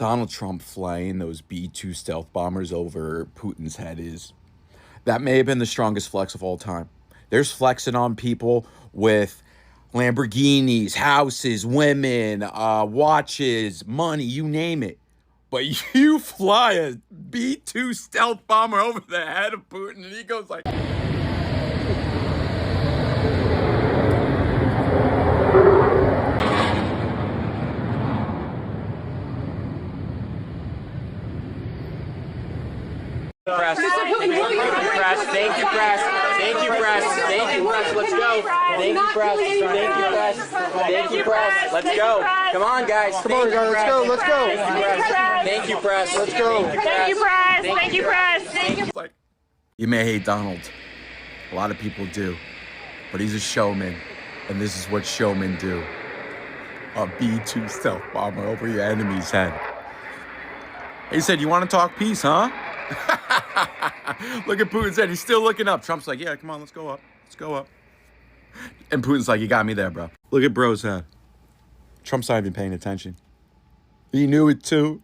Donald Trump flying those B-2 stealth bombers over Putin's head that may have been the strongest flex of all time. There's flexing on people with Lamborghinis, houses, women, watches, money, you name it. But you fly a B-2 stealth bomber over the head of Putin and he goes like... Press. Thank you, press. Thank you, press. Thank you, press. Let's go. Thank you, press. Thank you, press. Thank you, press. Let's go. Come on, guys. Come on, guys. Let's go. Let's go. Thank you, press. Let's go. Thank you, press. Thank you, press. Thank you. Like, you may hate Donald. A lot of people do. But he's a showman. And this is what showmen do. A B-2 stealth bomber over your enemy's head. He said, you want to talk peace, huh? Look at Putin's head. He's still looking up. Trump's like, yeah, come on, let's go up. Let's go up. And Putin's like, you got me there, bro. Look at bro's head. Trump's not even paying attention. He knew it too.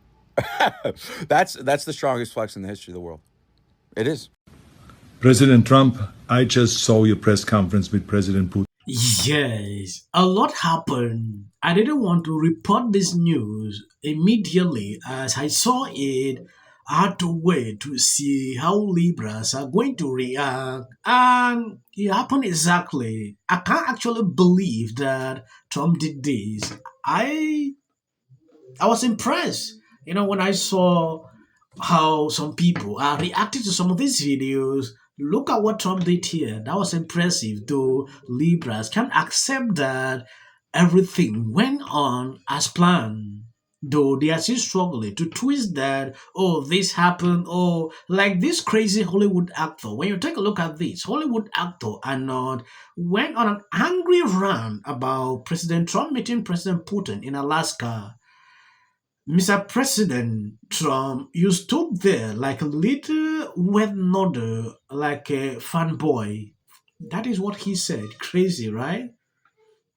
That's the strongest flex in the history of the world. It is. President Trump, I just saw your press conference with President Putin. Yes, a lot happened. I didn't want to report this news immediately as I saw it. I had to wait to see how Libras are going to react, and it happened exactly. I can't actually believe that Trump did this. I was impressed, when I saw how some people are reacting to some of these videos. Look at what Trump did here. That was impressive, though Libras can't accept that everything went on as planned. Though they are still struggling to twist that, oh, this happened, oh, like this crazy Hollywood actor. When you take a look at this, Hollywood actor Arnold went on an angry rant about President Trump meeting President Putin in Alaska. Mr. President Trump, you stood there like a little wet nodder, like a fanboy. That is what he said. Crazy, right?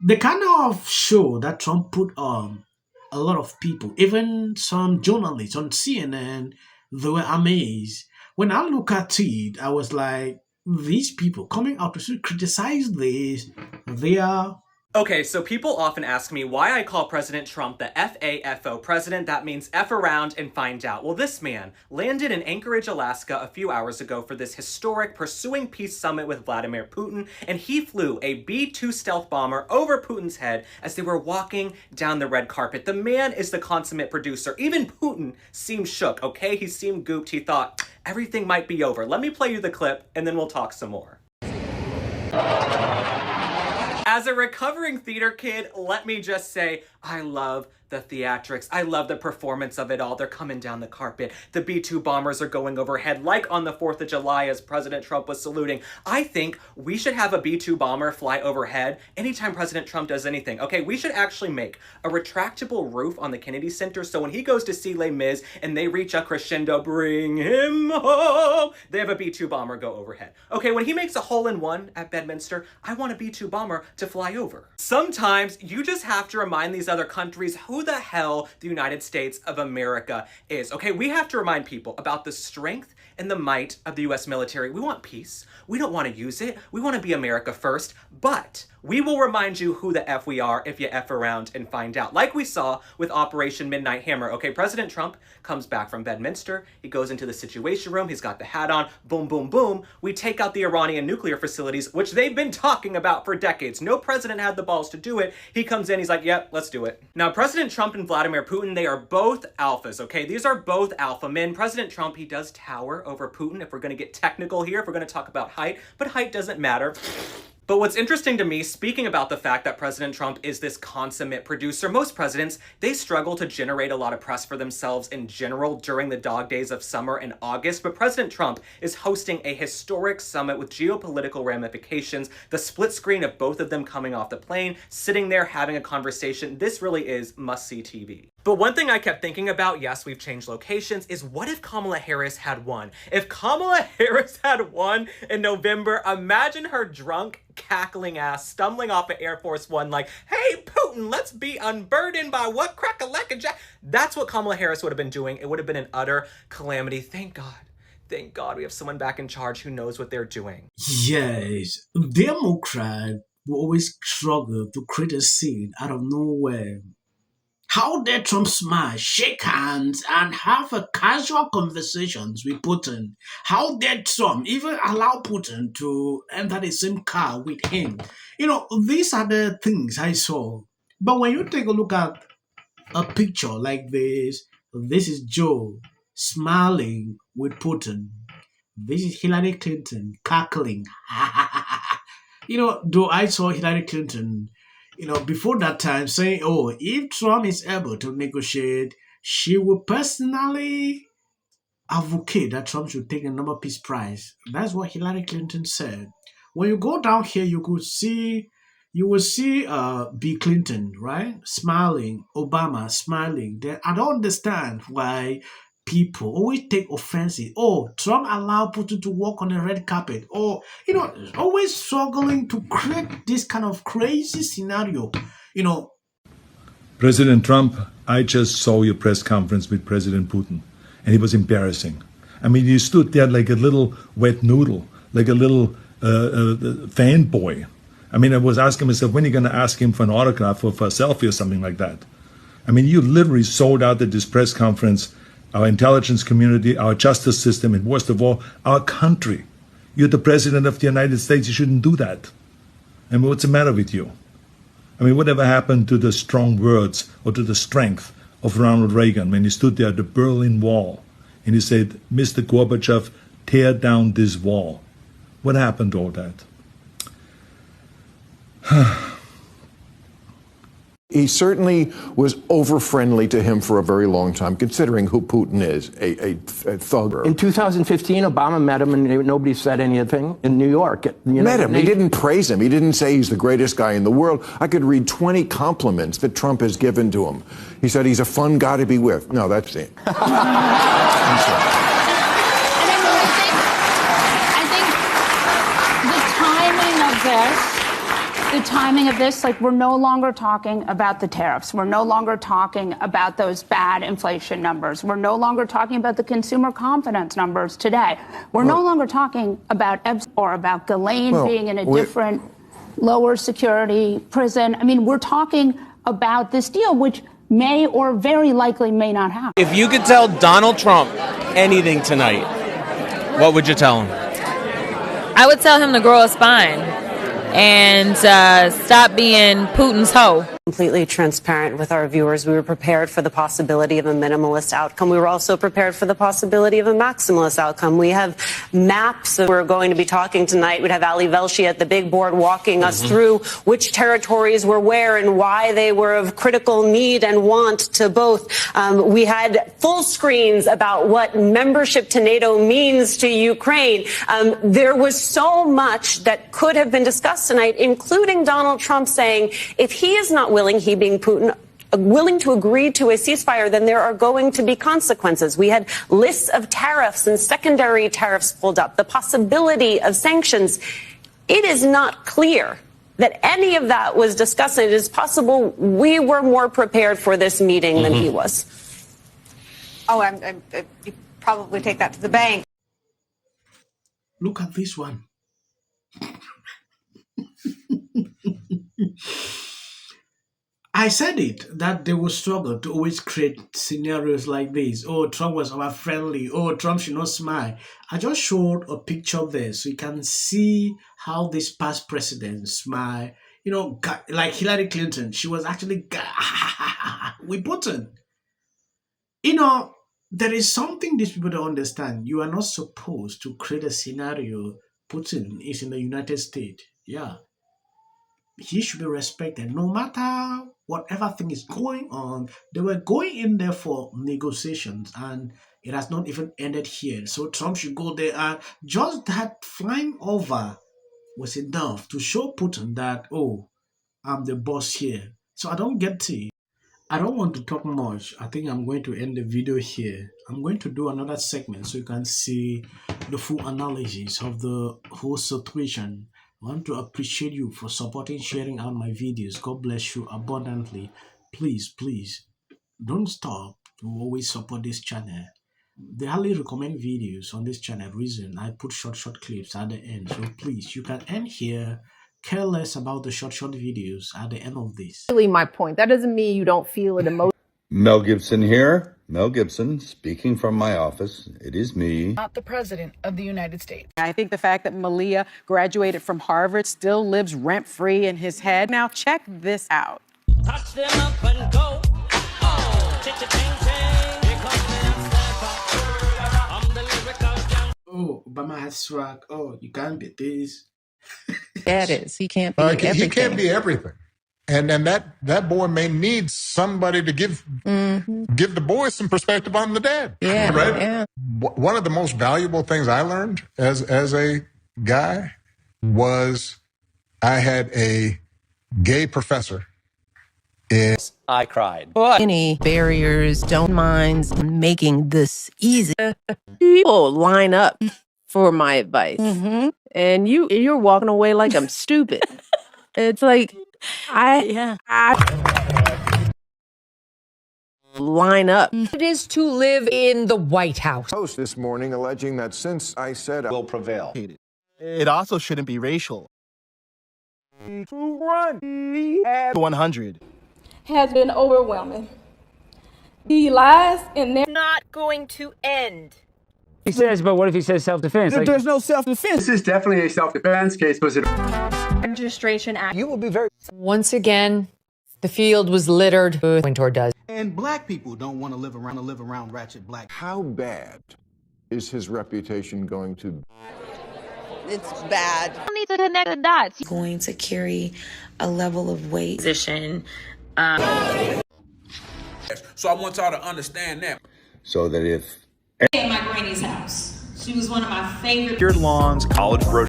The kind of show that Trump put on, a lot of people, even some journalists on CNN, they were amazed. When I look at it, I was like, these people coming out to criticize this, they are... Okay, so people often ask me why I call President Trump the FAFO president. That means F around and find out. Well, this man landed in Anchorage, Alaska a few hours ago for this historic Pursuing Peace summit with Vladimir Putin, and he flew a B-2 stealth bomber over Putin's head as they were walking down the red carpet. The man is the consummate producer. Even Putin seemed shook, okay? He seemed gooped. He thought, everything might be over. Let me play you the clip, and then we'll talk some more. As a recovering theater kid, let me just say, I love the theatrics. I love the performance of it all. They're coming down the carpet. The B-2 bombers are going overhead, like on the 4th of July as President Trump was saluting. I think we should have a B-2 bomber fly overhead anytime President Trump does anything. Okay, we should actually make a retractable roof on the Kennedy Center, so when he goes to see Les Mis and they reach a crescendo, bring him home, they have a B-2 bomber go overhead. Okay, when he makes a hole-in-one at Bedminster, I want a B-2 bomber to fly over. Sometimes you just have to remind these other countries who the hell the United States of America is. Okay, we have to remind people about the strength and the might of the US military. We want peace. We don't want to use it. We want to be America first, but we will remind you who the F we are if you F around and find out. Like we saw with Operation Midnight Hammer. Okay, President Trump comes back from Bedminster. He goes into the Situation Room. He's got the hat on. Boom, boom, boom. We take out the Iranian nuclear facilities, which they've been talking about for decades. No president had the balls to do it. He comes in, he's like, yep, let's do it. Now, President Trump and Vladimir Putin, they are both alphas, okay? These are both alpha men. President Trump, he does tower over Putin, if we're going to get technical here, if we're going to talk about height, but height doesn't matter. But what's interesting to me, speaking about the fact that President Trump is this consummate producer, most presidents, they struggle to generate a lot of press for themselves in general during the dog days of summer and August, but President Trump is hosting a historic summit with geopolitical ramifications, the split screen of both of them coming off the plane, sitting there having a conversation. This really is must-see TV. But one thing I kept thinking about, yes, we've changed locations, is what if Kamala Harris had won? If Kamala Harris had won in November, imagine her drunk, cackling ass stumbling off of Air Force One like, hey, Putin, let's be unburdened by what crack-a-lack-a-jack. That's what Kamala Harris would have been doing. It would have been an utter calamity. Thank God. Thank God we have someone back in charge who knows what they're doing. Yes, Democrats will always struggle to create a scene out of nowhere. How dare Trump smile, shake hands, and have a casual conversations with Putin? How dare Trump even allow Putin to enter the same car with him? These are the things I saw. But when you take a look at a picture like this is Joe smiling with Putin. This is Hillary Clinton cackling. Though I saw Hillary Clinton, before that time saying, oh, if Trump is able to negotiate, she will personally advocate that Trump should take a Nobel Peace Prize. That's what Hillary Clinton said. When you go down here, you will see Bill Clinton, right? Smiling, Obama smiling. Then I don't understand why people always take offense. Oh, Trump allowed Putin to walk on the red carpet. Or, always struggling to create this kind of crazy scenario. President Trump, I just saw your press conference with President Putin, and it was embarrassing. I mean, you stood there like a little wet noodle, like a little fanboy. I mean, I was asking myself, when are you going to ask him for an autograph or for a selfie or something like that? I mean, you literally sold out at this press conference our intelligence community, our justice system, and worst of all, our country. You're the president of the United States. You shouldn't do that. I mean, what's the matter with you? I mean, whatever happened to the strong words or to the strength of Ronald Reagan when he stood there at the Berlin Wall and he said, Mr. Gorbachev, tear down this wall? What happened to all that? He certainly was over-friendly to him for a very long time, considering who Putin is, a thug. In 2015, Obama met him and nobody said anything in New York. Met him. He didn't praise him. He didn't say he's the greatest guy in the world. I could read 20 compliments that Trump has given to him. He said he's a fun guy to be with. No, that's it. I'm sorry. I think the timing of this, like, we're no longer talking about the tariffs. We're no longer talking about those bad inflation numbers. We're no longer talking about the consumer confidence numbers today. We're no longer talking about or about Ghislaine being in a different, lower security prison. I mean, we're talking about this deal, which may or very likely may not happen. If you could tell Donald Trump anything tonight, what would you tell him? I would tell him to grow a spine and stop being Putin's hoe. Completely transparent with our viewers. We were prepared for the possibility of a minimalist outcome. We were also prepared for the possibility of a maximalist outcome. We have maps that we're going to be talking tonight. We'd have Ali Velshi at the big board walking us through which territories were where and why they were of critical need and want to both. We had full screens about what membership to NATO means to Ukraine. There was so much that could have been discussed tonight, including Donald Trump saying if he is not willing, he being Putin, willing to agree to a ceasefire, then there are going to be consequences. We had lists of tariffs and secondary tariffs pulled up, the possibility of sanctions. It is not clear that any of that was discussed. It is possible we were more prepared for this meeting than he was. Oh, you probably take that to the bank. Look at this one. I said it, that they will struggle to always create scenarios like this. Oh, Trump was over-friendly. Oh, Trump should not smile. I just showed a picture there so you can see how this past president smile. Like Hillary Clinton, she was actually with Putin. There is something these people don't understand. You are not supposed to create a scenario. Putin is in the United States. Yeah. He should be respected no matter whatever thing is going on. They were going in there for negotiations and it has not even ended here. So Trump should go there, and just that flying over was enough to show Putin that, oh, I'm the boss here. So I don't get it. I don't want to talk much. I think I'm going to end the video here. I'm going to do another segment so you can see the full analysis of the whole situation. I want to appreciate you for supporting, sharing out my videos. God bless you abundantly. Please, don't stop to always support this channel. They highly recommend videos on this channel. Reason I put short clips at the end. So please, you can end here. Care less about the short videos at the end of this. Really my point. That doesn't mean you don't feel it emotionally. Mel Gibson here. Mel Gibson speaking from my office. It is me. Not the President of the United States. I think the fact that Malia graduated from Harvard still lives rent-free in his head. Now check this out. Touch them up and go. Oh, Obama has swag. Oh, you can't be this. That is, he can't be everything. He can't be everything. And that boy may need somebody to give the boy some perspective on the dad. Yeah, right? yeah. One of the most valuable things I learned as a guy was I had a gay professor. I cried. Any barriers, don't mind making this easy. People line up for my advice. And you're walking away like I'm stupid. It's like, I line up. It is to live in the White House. Post this morning alleging that since I said will prevail. It also shouldn't be racial. 100 has been overwhelming. The lies and not going to end. He says, but what if he says self-defense? Like, there's no self-defense. This is definitely a self-defense case. Was it Registration Act? You will be very. Once again, the field was littered with Winter does. And black people don't want to live around ratchet black. How bad is his reputation going to be? It's bad. I need to connect the dots. Going to carry a level of weight. Position. So I want y'all to understand that. So that if in my granny's house. She was one of my favorite. Lawns, college brochure.